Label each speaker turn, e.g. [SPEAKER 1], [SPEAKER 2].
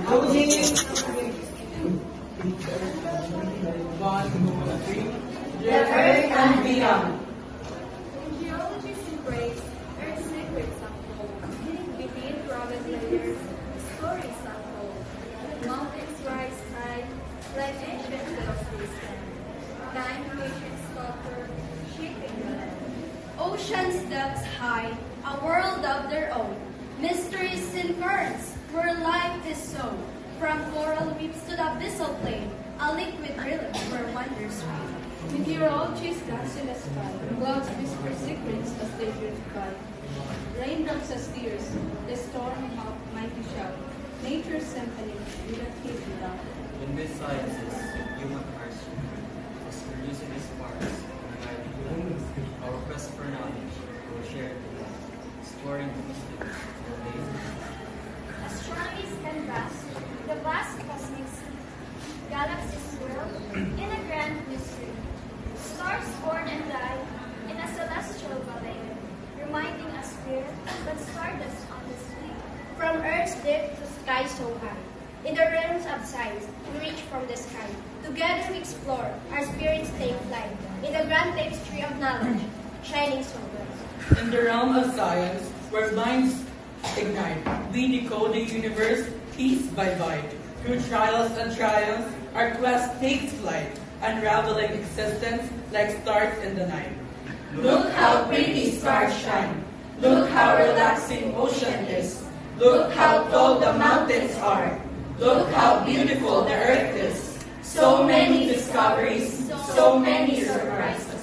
[SPEAKER 1] Closing. 1, 2, 3. The Earth and Beyond.
[SPEAKER 2] In geology's embrace, Earth's secrets unfold. Beneath rugged layers, stories unfold. Mountains rise high, like ancient bells they stand. Time patient sculptor, shaping the land.
[SPEAKER 3] Oceans depths high, a world of their own. Mysteries in ferns, where life is sown. From coral reefs to the abyssal plain, a liquid river where wonders reign.
[SPEAKER 4] Meteorologists dance in the sky, clouds whisper secrets as they drift by. Raindrops as tears, the storm of mighty shout. Nature's symphony with a hidden down.
[SPEAKER 5] In this sciences, human artistry is producing its sparks and guiding light. Our quest for knowledge will share it together, exploring the mysteries of the day.
[SPEAKER 6] Astronomy's canvas, the vast cosmic sea. Galaxies swirl in a grand mystery. Stars born and die in a celestial ballet, reminding us where but stardust on the sea.
[SPEAKER 3] From Earth's depth to sky so high, in the realms of science, we reach from the sky. Together we explore, our spirits take flight, in the grand tapestry of knowledge, shining so bright.
[SPEAKER 1] In the realm of science, where minds ignite, we decode the universe piece by bite. Through trials and triumphs, our quest takes flight, unraveling existence like stars in the night. Look how pretty stars shine. Look how relaxing ocean is. Look how tall the mountains are. Look how beautiful the earth is. So many discoveries, so many surprises.